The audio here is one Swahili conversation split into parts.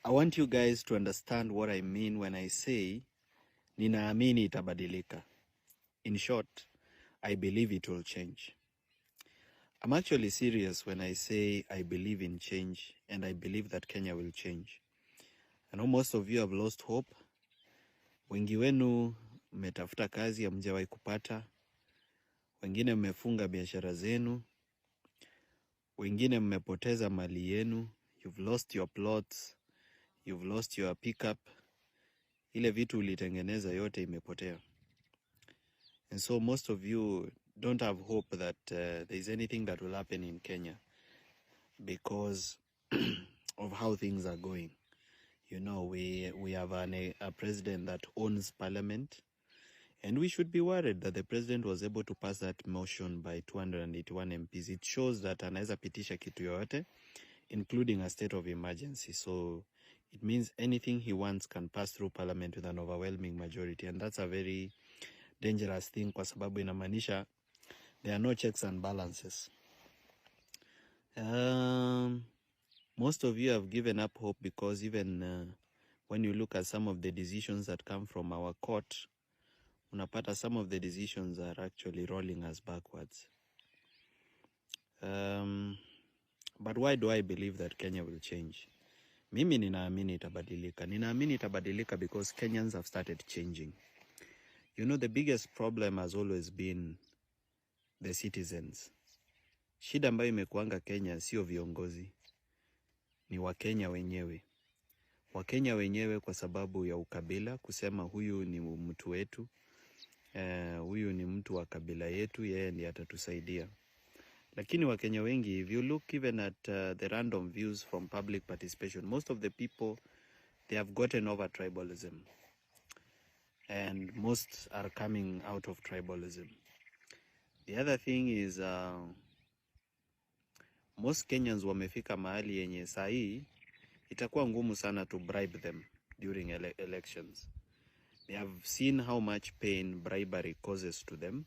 I want you guys to understand what I mean when I say ninaamini itabadilika. In short, I believe it will change. I'm actually serious when I say I believe in change and I believe that Kenya will change. I know most of you have lost hope. Wengi wenu mmetafuta kazi hamjawahi kupata. Wengine mmefunga biashara zenu. Wengine mmepoteza mali yenu. You've lost your plots. You've lost your pickup. Ile vitu ulitengeneza yote imepotea. And so most of you don't have hope that there is anything that will happen in Kenya because of how things are going. You know, we have a president that owns parliament, and we should be worried that the president was able to pass that motion by 281 MPs. It shows that anaweza pitisha kitu yoyote, including a state of emergency. So it means anything he wants can pass through parliament with an overwhelming majority, and that's a very dangerous thing kwa sababu inamaanisha there are no checks and balances. Most of you have given up hope because even when you look at some of the decisions that come from our court, unapata some of the decisions are actually rolling us backwards. But why do I believe that Kenya will change? Mimi ninaamini itabadilika. Ninaamini itabadilika because Kenyans have started changing. You know, the biggest problem has always been the citizens. Shida ambayo imekuanga Kenya sio viongozi, ni Wakenya wenyewe. Wakenya wenyewe kwa sababu ya ukabila, kusema huyu ni mtu wetu, huyu ni mtu wa kabila yetu, yeye ndiye atatusaidia. Lakini Wakenya wengi, if you look even at the random views from public participation, most of the people, they have gotten over tribalism. And most are coming out of tribalism. The other thing is most Kenyans wamefika mahali yenye saa hii itakuwa ngumu sana to bribe them during elections. They have seen how much pain bribery causes to them.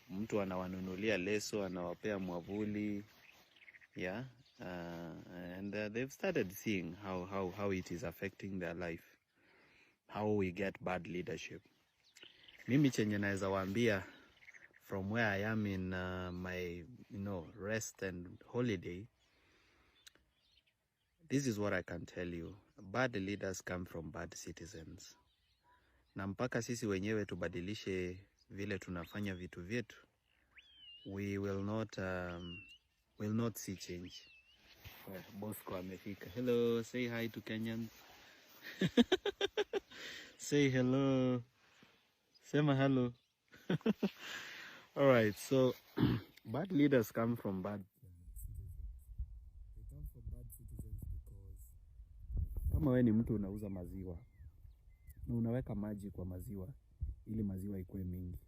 Mtu anawanunulia leso, anawapea mwavuli, yeah, and they've started seeing how it is affecting their life, how we get bad leadership. Mimi chenye naweza waambia from where I am in my rest and holiday, this is what I can tell you. Bad leaders come from bad citizens. Na mpaka sisi wenyewe tubadilishe vile tunafanya vitu vyetu, we will not see change. Bosco amefika. Hello, say hi to Kenyans. Say hello. Sema hello. All right, so bad leaders come from bad citizens. They come from bad citizens because kama wewe ni mtu unauza maziwa na unaweka maji kwa maziwa ili maziwa ikuwe mingi,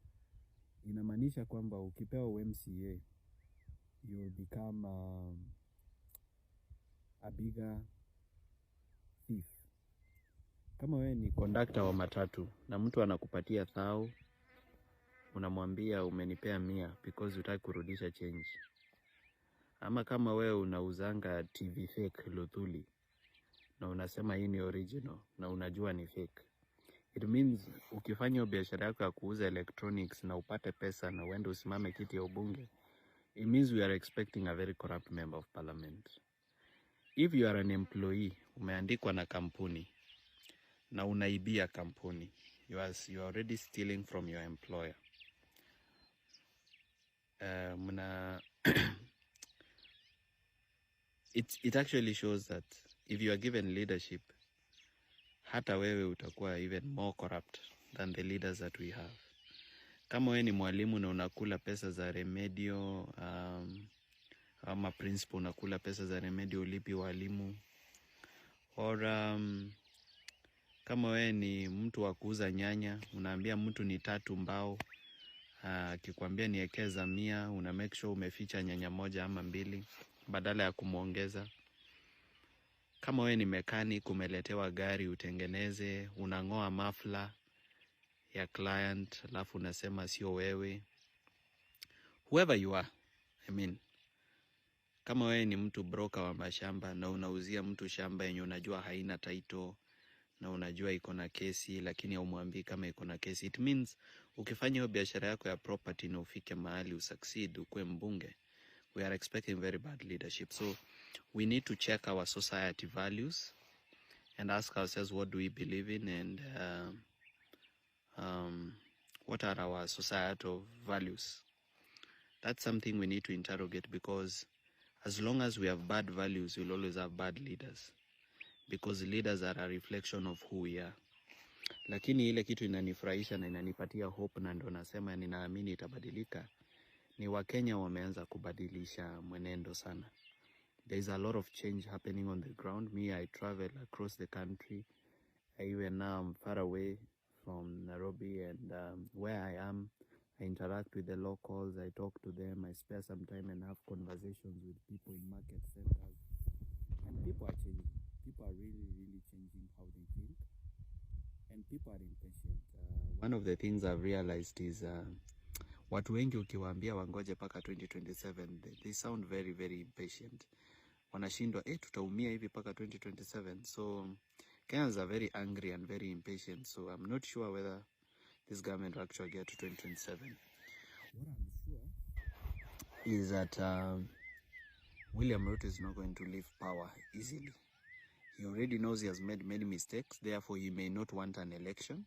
inamaanisha kwamba ukipewa UMCA you become a bigger thief. Kama wewe ni conductor wa matatu na mtu anakupatia 1,000, unamwambia umenipea 100 because hutaki kurudisha change. Ama kama wewe unauzanga TV fake Luthuli na unasema hii ni original na unajua ni fake, it means ukifanya biashara yako ya kuuza electronics na upate pesa na uende usimame kiti ya ubunge, it means we are expecting a very corrupt member of parliament. If you are an employee, umeandikwa na kampuni na unaibia kampuni, you are already stealing from your employer. It actually shows that if you are given leadership, hata wewe utakuwa even more corrupt than the leaders that we have. Kama wewe ni mwalimu na unakula pesa za remedio, ama principal unakula pesa za remedio ulipi walimu, or kama wewe ni mtu wa kuuza nyanya, unaambia mtu ni 3 mbao, akikwambia niekeza 100, una make sure umeficha nyanya 1 ama 2 badala ya kumuongeza. Kama wewe ni mechanic, umeletewa gari utengeneze, unangoa mafla ya client alafu unasema sio wewe. Whoever you are, I mean, Kama wewe ni mtu broker wa mashamba na unauzia mtu shamba yenye unajua haina title na unajua iko na kesi, lakini haumwambii kama iko na kesi, it means ukifanya hiyo biashara yako ya property na ufike mahali usucceed, ukue mbunge, we are expecting very bad leadership. So we need to check our society values and ask ourselves, what do we believe in, and what are our societal values? That's something we need to interrogate, because as long as we have bad values, we'll always have bad leaders, because leaders are a reflection of who we are. Lakini ile kitu inanifurahisha na inanipatia hope na ndo nasema ninaamini itabadilika, ni Wakenya wameanza kubadilisha mwenendo sana. There is a lot of change happening on the ground. Me, I travel across the country. Even now I'm far away from Nairobi, and where I am, I interact with the locals, I talk to them, I spare some time and have conversations with people in market centers. And people are changing. People are really, really changing how they think. And people are impatient. One of the things I've realized is watu wengi ukiwaambia wangoje paka 2027, they sound very, very impatient. Wanashindwa, tutaumia hivi paka 2027. So Kenyans are very angry and very impatient. So I'm not sure whether this government will actually get to 2027. What I'm sure is that William Ruto is not going to leave power easily. He already knows he has made many mistakes, therefore he may not want an election.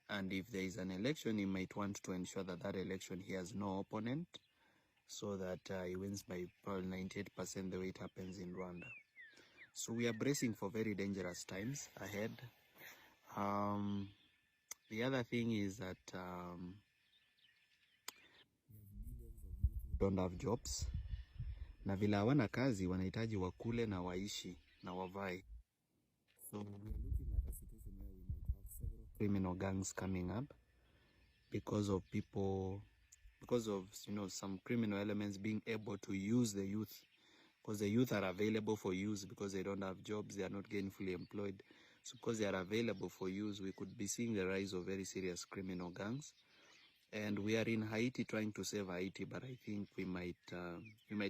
And if there is an election, he might want to ensure that that election he has no opponent, so that he wins by probably 98% the way it happens in Rwanda. So we are bracing for very dangerous times ahead. The other thing is that don't have jobs. Na vila hawana kazi, wanahitaji wakule na waishi na wavae. So we are looking at a situation where we might have several criminal gangs coming up because of some criminal elements being able to use the youth, because the youth are available for use because they don't have jobs, they are not gainfully employed. So because they are available for use, we could be seeing the rise of very serious criminal gangs. And we are in Haiti trying to save Haiti, but I think we might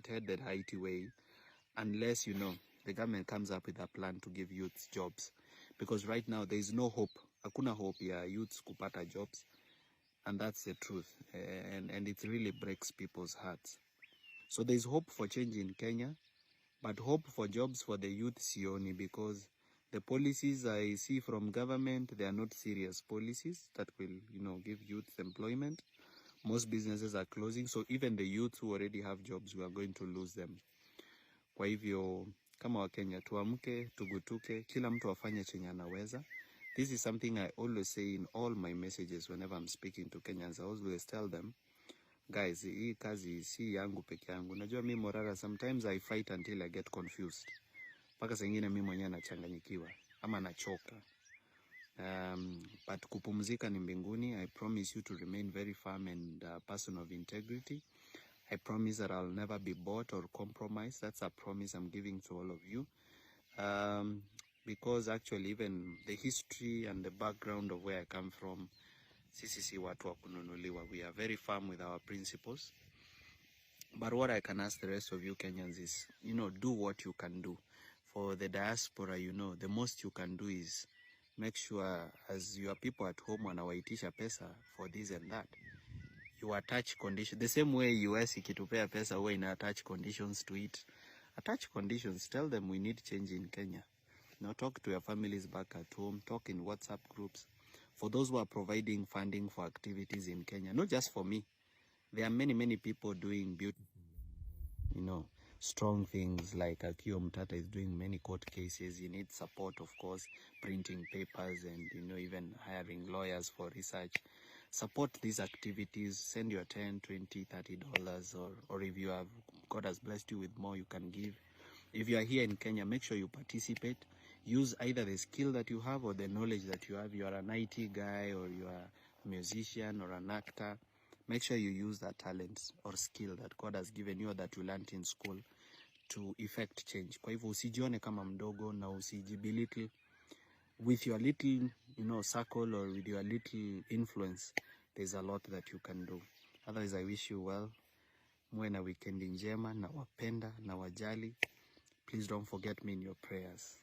head that Haiti way unless, the government comes up with a plan to give youths jobs. Because right now there is no hope. Hakuna hope ya youths kupata jobs. And that's the truth. And it really breaks people's hearts. So there is hope for change in Kenya, but hope for jobs for the youth sioni, because the policies I see from government, they are not serious policies that will, give youth employment. Most businesses are closing, so even the youth who already have jobs, we are going to lose them. Kwa hivyo, kama Wakenya, tuamke, tugutuke, kila mtu afanye chenye anaweza. This is something I always say in all my messages whenever I'm speaking to Kenyans. I always tell them, guys, hii kazi si yangu peke yangu. Najua mimi Morara, sometimes I fight until I get confused. Paka sengine mimi mwenyewe nachanganyikiwa ama nachoka. But kupumzika ni mbinguni. I promise you to remain very firm and a person of integrity. I promise that I'll never be bought or compromised. That's a promise I'm giving to all of you. Because actually even the history and the background of where I come from, sisi watu wa kununuliwa. We are very firm with our principles. But what I can ask the rest of you Kenyans is, do what you can do. For the diaspora, the most you can do is make sure as your people at home wanawaitisha pesa for this and that, you attach conditions. The same way US ikitupea pesa huwa ina attach conditions to it. Attach conditions. Tell them we need change in Kenya. Talk to your families back at home. Talk in WhatsApp groups. For those who are providing funding for activities in Kenya, not just for me. There are many, many people doing beautiful, strong things, like Akio Mtata is doing many court cases. You need support, of course, printing papers and, even hiring lawyers for research. Support these activities. Send your $10, $20, $30, or if you have, God has blessed you with more, you can give. If you are here in Kenya, make sure you participate. Use either the skill that you have or the knowledge that you have. You are an IT guy or you are a musician or an actor. Make sure you use that talent or skill that God has given you or that you learned in school to effect change. Kwa hivyo usijione kama mdogo na usijibilittle. With your little, circle or with your little influence, there's a lot that you can do. Otherwise, I wish you well. muwe na weekend njema, na wapenda na wajali. Please don't forget me in your prayers.